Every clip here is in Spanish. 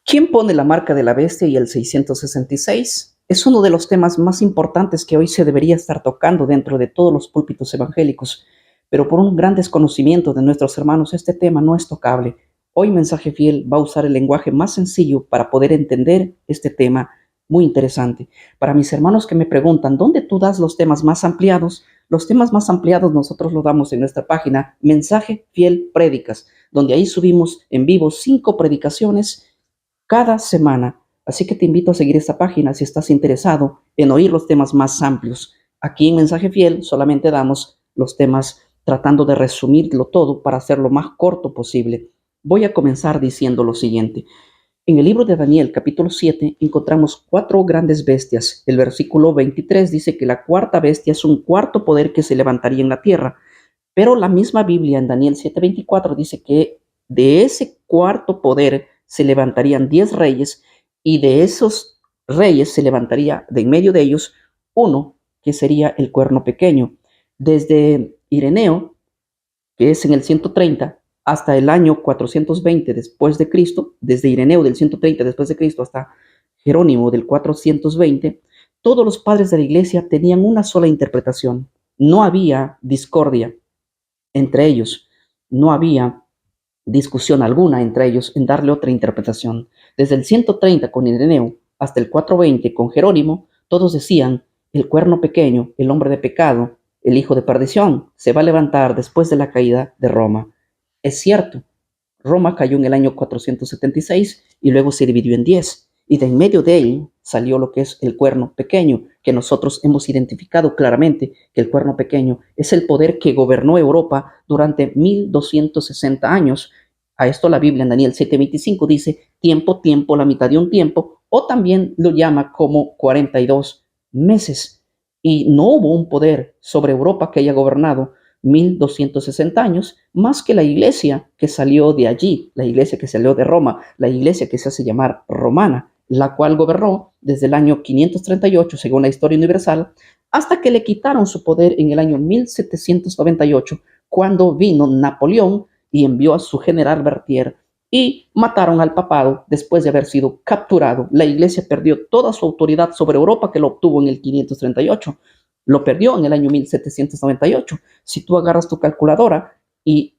¿Quién pone la marca de la bestia y el 666? Es uno de los temas más importantes que hoy se debería estar tocando dentro de todos los púlpitos evangélicos, pero por un gran desconocimiento de nuestros hermanos este tema no es tocable. Hoy Mensaje Fiel va a usar el lenguaje más sencillo para poder entender este tema muy interesante. Para mis hermanos que me preguntan, ¿dónde tú das los temas más ampliados? Los temas más ampliados nosotros los damos en nuestra página Mensaje Fiel Prédicas, donde ahí subimos en vivo 5 predicaciones cada semana. Así que te invito a seguir esta página si estás interesado en oír los temas más amplios. Aquí en Mensaje Fiel solamente damos los temas tratando de resumirlo todo para hacerlo más corto posible. Voy a comenzar diciendo lo siguiente. En el libro de Daniel, capítulo 7, encontramos 4 grandes bestias. El versículo 23 dice que la cuarta bestia es un cuarto poder que se levantaría en la tierra. Pero la misma Biblia en Daniel 7:24 dice que de ese cuarto poder se levantarían 10 reyes y de esos reyes se levantaría de en medio de ellos uno que sería el cuerno pequeño. Desde Ireneo, que es en el 130, hasta el año 420 después de Cristo, desde Ireneo del 130 después de Cristo hasta Jerónimo del 420, todos los padres de la iglesia tenían una sola interpretación. No había discordia entre ellos, no había discusión alguna entre ellos en darle otra interpretación. Desde el 130 con Ireneo hasta el 420 con Jerónimo, todos decían, el cuerno pequeño, el hombre de pecado, el hijo de perdición, se va a levantar después de la caída de Roma. Es cierto, Roma cayó en el año 476 y luego se dividió en 10. Y de en medio de él salió lo que es el cuerno pequeño, que nosotros hemos identificado claramente que el cuerno pequeño es el poder que gobernó Europa durante 1260 años. A esto la Biblia en Daniel 7:25 dice tiempo, tiempo, la mitad de un tiempo, o también lo llama como 42 meses. Y no hubo un poder sobre Europa que haya gobernado 1260 años, más que la iglesia que salió de allí, la iglesia que salió de Roma, la iglesia que se hace llamar romana, la cual gobernó desde el año 538, según la historia universal, hasta que le quitaron su poder en el año 1798, cuando vino Napoleón y envió a su general Berthier y mataron al papado después de haber sido capturado. La iglesia perdió toda su autoridad sobre Europa que lo obtuvo en el 538. Lo perdió en el año 1798. Si tú agarras tu calculadora y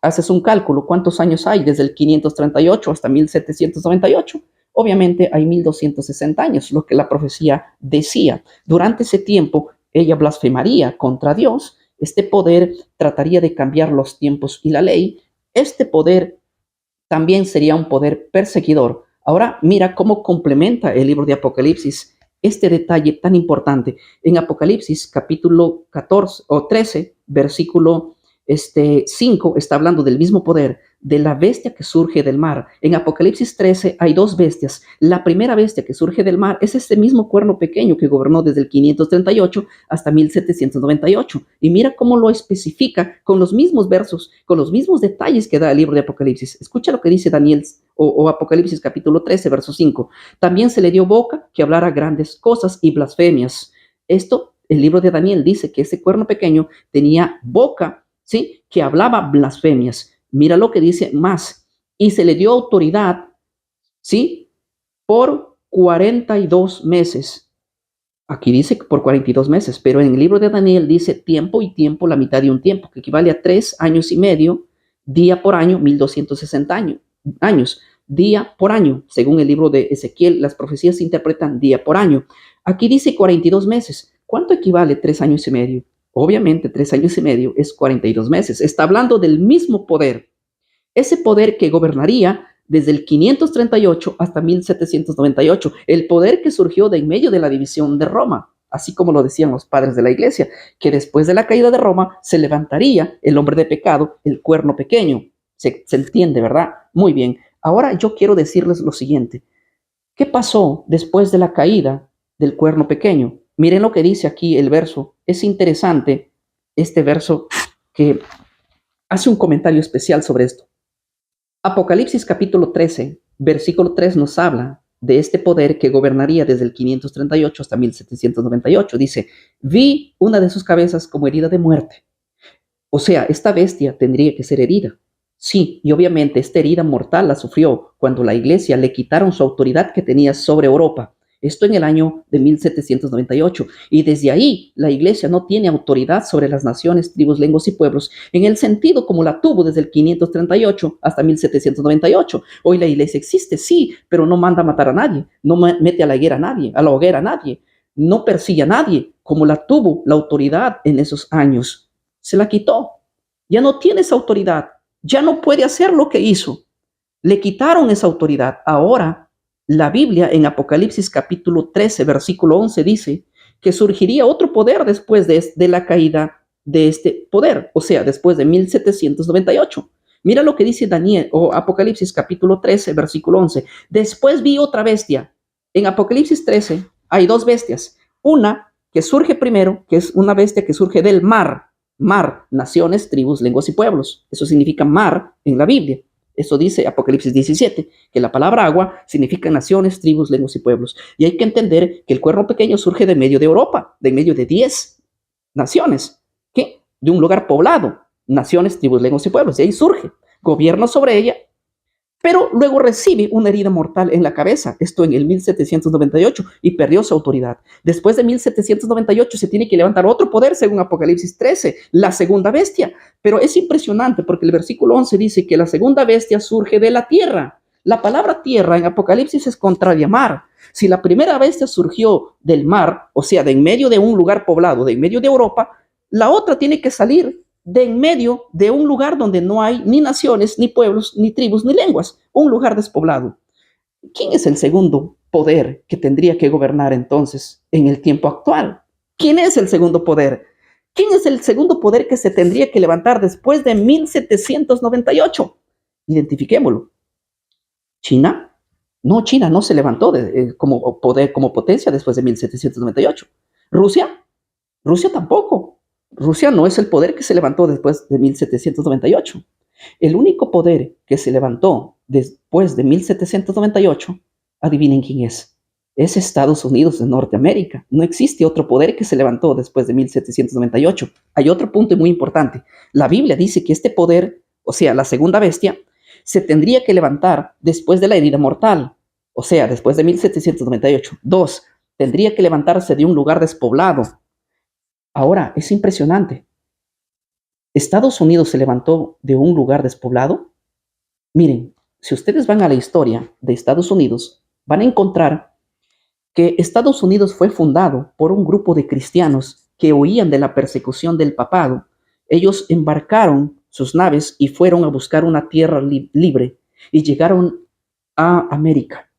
haces un cálculo, ¿cuántos años hay desde el 538 hasta 1798? Obviamente hay 1260 años, lo que la profecía decía. Durante ese tiempo, ella blasfemaría contra Dios. Este poder trataría de cambiar los tiempos y la ley. Este poder también sería un poder perseguidor. Ahora mira cómo complementa el libro de Apocalipsis este detalle tan importante. En Apocalipsis capítulo 14 o 13, versículo 5, está hablando del mismo poder, de la bestia que surge del mar. En Apocalipsis 13 hay 2 bestias. La primera bestia que surge del mar es este mismo cuerno pequeño que gobernó desde el 538 hasta 1798. Y mira cómo lo especifica con los mismos versos, con los mismos detalles que da el libro de Apocalipsis. Escucha lo que dice Daniel o Apocalipsis capítulo 13, verso 5. También se le dio boca que hablara grandes cosas y blasfemias. Esto, el libro de Daniel dice que ese cuerno pequeño tenía boca, ¿sí?, que hablaba blasfemias. Mira lo que dice más. Y se le dio autoridad, ¿sí?, por 42 meses. Aquí dice por 42 meses, pero en el libro de Daniel dice tiempo y tiempo, la mitad de un tiempo, que equivale a 3 años y medio, día por año, 1260 años, día por año. Según el libro de Ezequiel, las profecías se interpretan día por año. Aquí dice 42 meses. ¿Cuánto equivale 3 años y medio? Obviamente 3 años y medio es 42 meses. Está hablando del mismo poder. Ese poder que gobernaría desde el 538 hasta 1798. El poder que surgió de en medio de la división de Roma. Así como lo decían los padres de la iglesia, que después de la caída de Roma se levantaría el hombre de pecado, el cuerno pequeño. Se entiende, ¿verdad? Muy bien. Ahora yo quiero decirles lo siguiente. ¿Qué pasó después de la caída del cuerno pequeño? Miren lo que dice aquí el verso. Es interesante este verso que hace un comentario especial sobre esto. Apocalipsis capítulo 13, versículo 3 nos habla de este poder que gobernaría desde el 538 hasta 1798. Dice, vi una de sus cabezas como herida de muerte. O sea, esta bestia tendría que ser herida. Sí, y obviamente esta herida mortal la sufrió cuando la iglesia le quitaron su autoridad que tenía sobre Europa. Esto en el año de 1798. Y desde ahí la iglesia no tiene autoridad sobre las naciones, tribus, lenguas y pueblos en el sentido como la tuvo desde el 538 hasta 1798. Hoy la iglesia existe, sí, pero no manda a matar a nadie, no mete a la hoguera a nadie, no persigue a nadie como la tuvo la autoridad en esos años. Se la quitó. Ya no tiene esa autoridad. Ya no puede hacer lo que hizo. Le quitaron esa autoridad. Ahora, la Biblia en Apocalipsis capítulo 13, versículo 11 dice que surgiría otro poder después de la caída de este poder, o sea, después de 1798. Mira lo que dice Daniel o Apocalipsis capítulo 13, versículo 11. Después vi otra bestia. En Apocalipsis 13 hay dos bestias. Una que surge primero, que es una bestia que surge del mar. Mar, naciones, tribus, lenguas y pueblos. Eso significa mar en la Biblia. Eso dice Apocalipsis 17, que la palabra agua significa naciones, tribus, lenguas y pueblos. Y hay que entender que el cuerno pequeño surge de medio de Europa, de medio de 10 naciones, que de un lugar poblado, naciones, tribus, lenguas y pueblos. Y ahí surge, gobierna sobre ella, pero luego recibe una herida mortal en la cabeza, esto en el 1798, y perdió su autoridad. Después de 1798 se tiene que levantar otro poder, según Apocalipsis 13, la segunda bestia. Pero es impresionante porque el versículo 11 dice que la segunda bestia surge de la tierra. La palabra tierra en Apocalipsis es contraria a mar. Si la primera bestia surgió del mar, o sea, de en medio de un lugar poblado, de en medio de Europa, la otra tiene que salir de en medio de un lugar donde no hay ni naciones, ni pueblos, ni tribus, ni lenguas, un lugar despoblado. ¿Quién es el segundo poder que tendría que gobernar entonces en el tiempo actual? ¿Quién es el segundo poder? ¿Quién es el segundo poder que se tendría que levantar después de 1798? Identifiquémoslo. ¿China? No, China no se levantó como poder, como potencia después de 1798. ¿Rusia? Rusia tampoco. Rusia no es el poder que se levantó después de 1798. El único poder que se levantó después de 1798, adivinen quién es. Es Estados Unidos de Norteamérica. No existe otro poder que se levantó después de 1798. Hay otro punto muy importante. La Biblia dice que este poder, o sea, la segunda bestia, se tendría que levantar después de la herida mortal, o sea, después de 1798. Dos, tendría que levantarse de un lugar despoblado. Ahora, es impresionante. ¿Estados Unidos se levantó de un lugar despoblado? Miren, si ustedes van a la historia de Estados Unidos, van a encontrar que Estados Unidos fue fundado por un grupo de cristianos que huían de la persecución del papado. Ellos embarcaron sus naves y fueron a buscar una tierra libre y llegaron a América,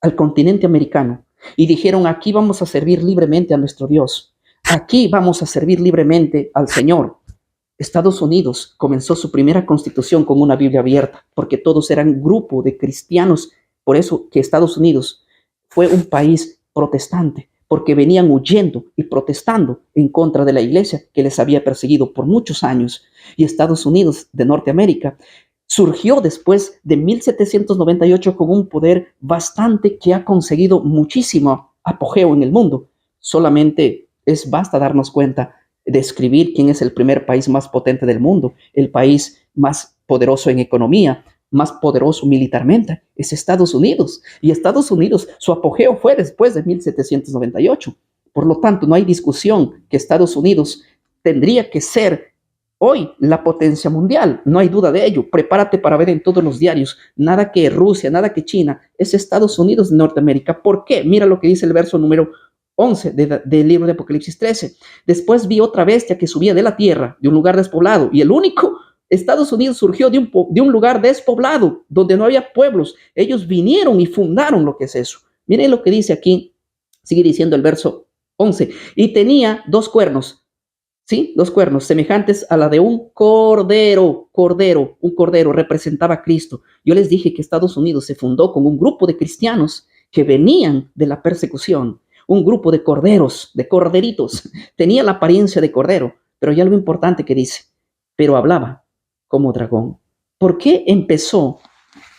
al continente americano, y dijeron: aquí vamos a servir libremente a nuestro Dios. Aquí vamos a servir libremente al Señor. Estados Unidos comenzó su primera constitución con una Biblia abierta, porque todos eran un grupo de cristianos. Por eso que Estados Unidos fue un país protestante, porque venían huyendo y protestando en contra de la iglesia que les había perseguido por muchos años. Y Estados Unidos de Norteamérica surgió después de 1798 con un poder bastante que ha conseguido muchísimo apogeo en el mundo. Solamente basta darnos cuenta de escribir quién es el primer país más potente del mundo, el país más poderoso en economía, más poderoso militarmente, es Estados Unidos. Y Estados Unidos, su apogeo fue después de 1798. Por lo tanto, no hay discusión que Estados Unidos tendría que ser hoy la potencia mundial. No hay duda de ello. Prepárate para ver en todos los diarios, nada que Rusia, nada que China, es Estados Unidos de Norteamérica. ¿Por qué? Mira lo que dice el verso número 11 del libro de Apocalipsis 13. Después vi otra bestia que subía de la tierra, de un lugar despoblado, y el único Estados Unidos surgió de un lugar despoblado, donde no había pueblos. Ellos vinieron y fundaron lo que es eso. Miren lo que dice aquí, sigue diciendo el verso 11. Y tenía dos cuernos, ¿sí? Dos cuernos semejantes a la de un cordero. Un cordero representaba a Cristo. Yo les dije que Estados Unidos se fundó con un grupo de cristianos que venían de la persecución. Un grupo de corderos, de corderitos. Tenía la apariencia de cordero, pero ya algo importante que dice, pero hablaba como dragón. ¿Por qué empezó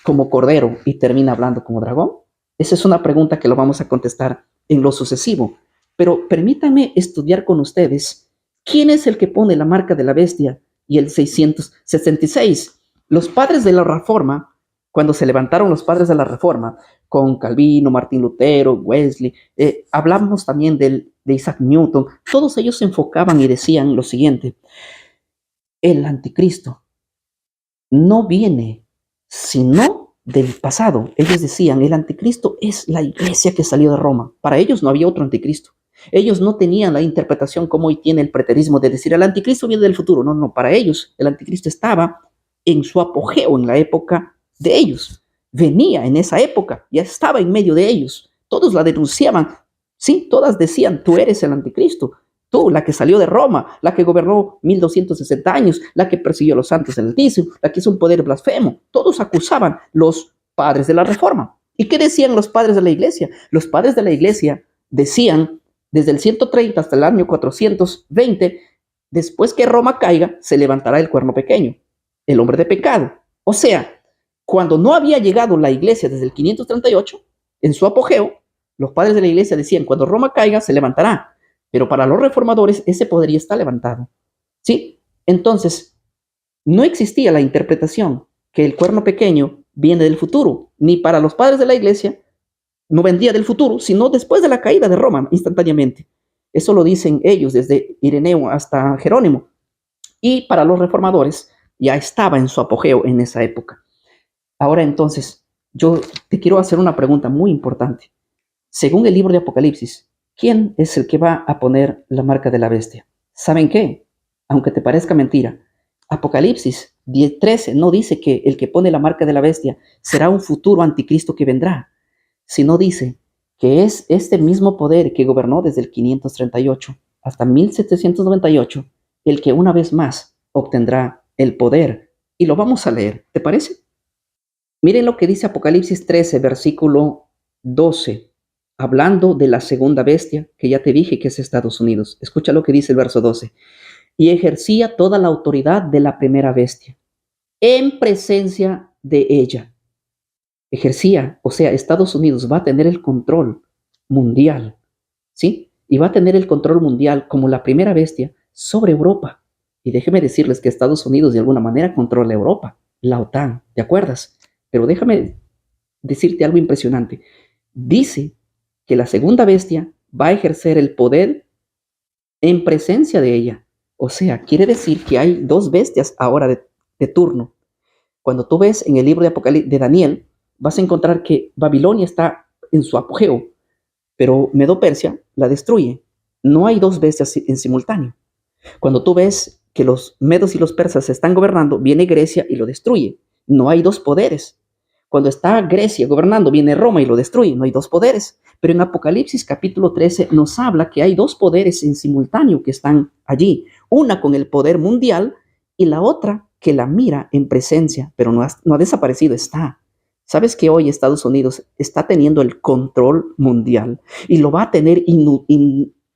como cordero y termina hablando como dragón? Esa es una pregunta que lo vamos a contestar en lo sucesivo. Pero permítanme estudiar con ustedes quién es el que pone la marca de la bestia y el 666. Los padres de la Reforma, cuando se levantaron los padres de la Reforma, con Calvino, Martín Lutero, Wesley, hablamos también de Isaac Newton, todos ellos se enfocaban y decían lo siguiente: el anticristo no viene sino del pasado. Ellos decían, el anticristo es la iglesia que salió de Roma. Para ellos no había otro anticristo. Ellos no tenían la interpretación como hoy tiene el preterismo de decir el anticristo viene del futuro. No, no, para ellos el anticristo estaba en su apogeo, en la época de ellos. Venía en esa época, ya estaba en medio de ellos. Todos la denunciaban. Sí, todas decían, tú eres el anticristo. Tú, la que salió de Roma, la que gobernó 1260 años, la que persiguió a los santos del Altísimo, la que hizo un poder blasfemo. Todos acusaban los padres de la Reforma. ¿Y qué decían los padres de la iglesia? Los padres de la iglesia decían, desde el 130 hasta el año 420, después que Roma caiga, se levantará el cuerno pequeño, el hombre de pecado. O sea, cuando no había llegado la iglesia desde el 538, en su apogeo, los padres de la iglesia decían, cuando Roma caiga, se levantará. Pero para los reformadores ese poder ya está levantado. ¿Sí? Entonces, no existía la interpretación que el cuerno pequeño viene del futuro, ni para los padres de la iglesia no vendría del futuro, sino después de la caída de Roma, instantáneamente. Eso lo dicen ellos desde Ireneo hasta Jerónimo. Y para los reformadores ya estaba en su apogeo en esa época. Ahora entonces, yo te quiero hacer una pregunta muy importante. Según el libro de Apocalipsis, ¿quién es el que va a poner la marca de la bestia? ¿Saben qué? Aunque te parezca mentira, Apocalipsis 10:13 no dice que el que pone la marca de la bestia será un futuro anticristo que vendrá, sino dice que es este mismo poder que gobernó desde el 538 hasta 1798 el que una vez más obtendrá el poder. Y lo vamos a leer, ¿te parece? Miren lo que dice Apocalipsis 13, versículo 12. Hablando de la segunda bestia, que ya te dije que es Estados Unidos. Escucha lo que dice el verso 12. Y ejercía toda la autoridad de la primera bestia, en presencia de ella. Ejercía, o sea, Estados Unidos va a tener el control mundial, ¿sí? Y va a tener el control mundial como la primera bestia sobre Europa. Y déjeme decirles que Estados Unidos de alguna manera controla Europa, la OTAN, ¿te acuerdas? Pero déjame decirte algo impresionante. Dice que la segunda bestia va a ejercer el poder en presencia de ella. O sea, quiere decir que hay dos bestias ahora de turno. Cuando tú ves en el libro de Apocalipsis de Daniel, vas a encontrar que Babilonia está en su apogeo, pero Medo-Persia la destruye. No hay dos bestias en simultáneo. Cuando tú ves que los medos y los persas se están gobernando, viene Grecia y lo destruye. No hay dos poderes. Cuando está Grecia gobernando, viene Roma y lo destruye. No hay dos poderes. Pero en Apocalipsis capítulo 13 nos habla que hay dos poderes en simultáneo que están allí. Una con el poder mundial y la otra que la mira en presencia, pero no ha desaparecido, está. ¿Sabes que hoy Estados Unidos está teniendo el control mundial? Y lo va a tener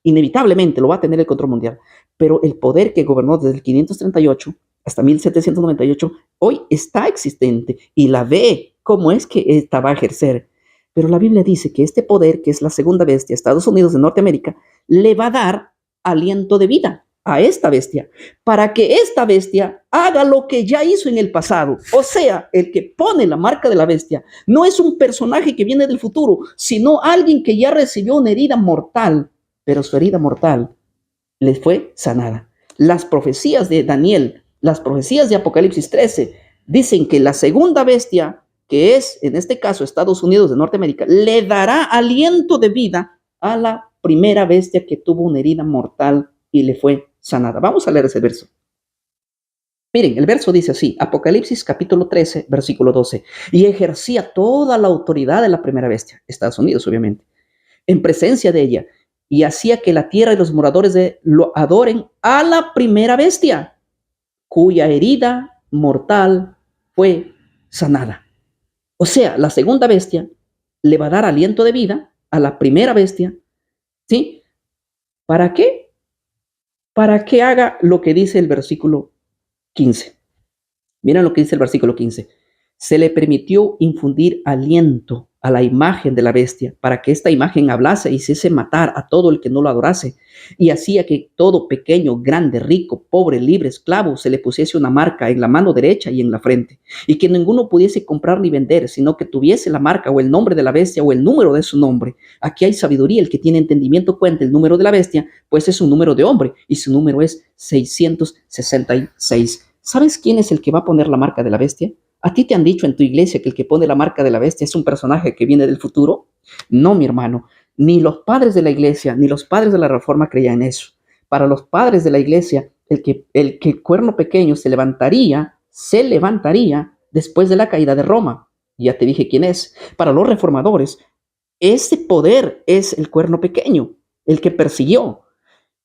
inevitablemente, lo va a tener el control mundial. Pero el poder que gobernó desde el 538 hasta 1798, hoy está existente y la ve cómo es que esta va a ejercer. Pero la Biblia dice que este poder, que es la segunda bestia, Estados Unidos de Norteamérica, le va a dar aliento de vida a esta bestia, para que esta bestia haga lo que ya hizo en el pasado. O sea, el que pone la marca de la bestia no es un personaje que viene del futuro, sino alguien que ya recibió una herida mortal, pero su herida mortal le fue sanada. Las profecías de Daniel, las profecías de Apocalipsis 13, dicen que la segunda bestia, que es en este caso Estados Unidos de Norteamérica, le dará aliento de vida a la primera bestia que tuvo una herida mortal y le fue sanada. Vamos a leer ese verso. Miren, el verso dice así, Apocalipsis capítulo 13, versículo 12, y ejercía toda la autoridad de la primera bestia, Estados Unidos obviamente, en presencia de ella, y hacía que la tierra y los moradores lo adoren a la primera bestia, cuya herida mortal fue sanada. O sea, la segunda bestia le va a dar aliento de vida a la primera bestia, ¿sí? ¿Para qué? Para que haga lo que dice el versículo 15. Miren lo que dice el versículo 15. Se le permitió infundir aliento a la imagen de la bestia, para que esta imagen hablase y hiciese matar a todo el que no lo adorase, y hacía que todo pequeño, grande, rico, pobre, libre, esclavo, se le pusiese una marca en la mano derecha y en la frente, y que ninguno pudiese comprar ni vender, sino que tuviese la marca o el nombre de la bestia o el número de su nombre. Aquí hay sabiduría, el que tiene entendimiento cuenta el número de la bestia, pues es un número de hombre, y su número es 666. ¿Sabes quién es el que va a poner la marca de la bestia? ¿A ti te han dicho en tu iglesia que el que pone la marca de la bestia es un personaje que viene del futuro? No, mi hermano, ni los padres de la iglesia, ni los padres de la Reforma creían en eso. Para los padres de la iglesia, el cuerno pequeño se levantaría después de la caída de Roma. Ya te dije quién es. Para los reformadores, ese poder es el cuerno pequeño, el que persiguió.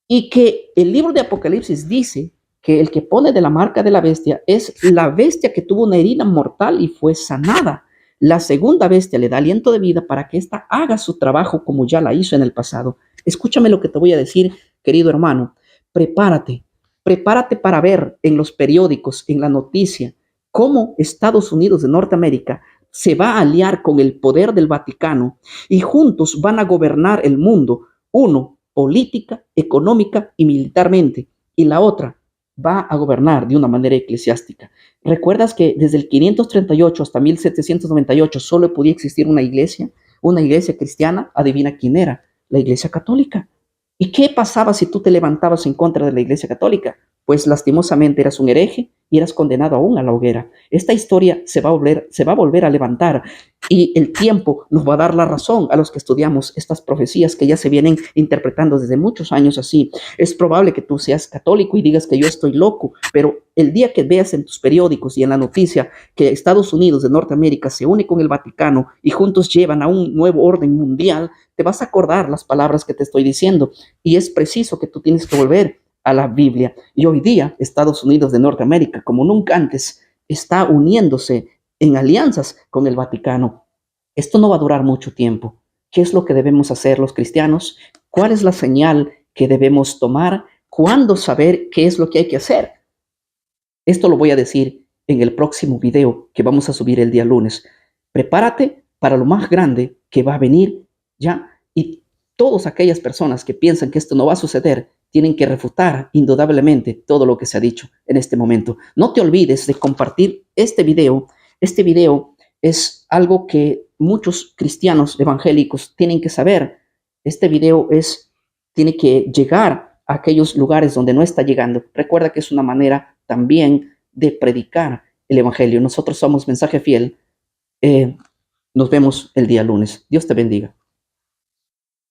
Y que el libro de Apocalipsis dice que el que pone de la marca de la bestia es la bestia que tuvo una herida mortal y fue sanada. La segunda bestia le da aliento de vida para que ésta haga su trabajo como ya la hizo en el pasado. Escúchame lo que te voy a decir, querido hermano. Prepárate, prepárate para ver en los periódicos, en la noticia, cómo Estados Unidos de Norteamérica se va a aliar con el poder del Vaticano y juntos van a gobernar el mundo. Uno, política, económica y militarmente, y la otra va a gobernar de una manera eclesiástica. ¿Recuerdas que desde el 538 hasta 1798 solo podía existir una iglesia cristiana? Adivina quién era, la iglesia católica. ¿Y qué pasaba si tú te levantabas en contra de la iglesia católica? Pues lastimosamente eras un hereje y eras condenado aún a la hoguera. Esta historia se va a volver a levantar y el tiempo nos va a dar la razón a los que estudiamos estas profecías que ya se vienen interpretando desde muchos años así. Es probable que tú seas católico y digas que yo estoy loco, pero el día que veas en tus periódicos y en la noticia que Estados Unidos de Norteamérica se une con el Vaticano y juntos llevan a un nuevo orden mundial, te vas a acordar las palabras que te estoy diciendo. Y es preciso que tú tienes que volver a la Biblia. Y hoy día Estados Unidos de Norteamérica, como nunca antes, está uniéndose en alianzas con el Vaticano. Esto no va a durar mucho tiempo. ¿Qué es lo que debemos hacer los cristianos? ¿Cuál es la señal que debemos tomar? ¿Cuándo saber qué es lo que hay que hacer? Esto lo voy a decir en el próximo video que vamos a subir el día lunes. Prepárate para lo más grande que va a venir ya. Y todas aquellas personas que piensan que esto no va a suceder, tienen que refutar indudablemente todo lo que se ha dicho en este momento. No te olvides de compartir este video. Este video es algo que muchos cristianos evangélicos tienen que saber. Este video tiene que llegar a aquellos lugares donde no está llegando. Recuerda que es una manera también de predicar el evangelio. Nosotros somos Mensaje Fiel. Nos vemos el día lunes. Dios te bendiga.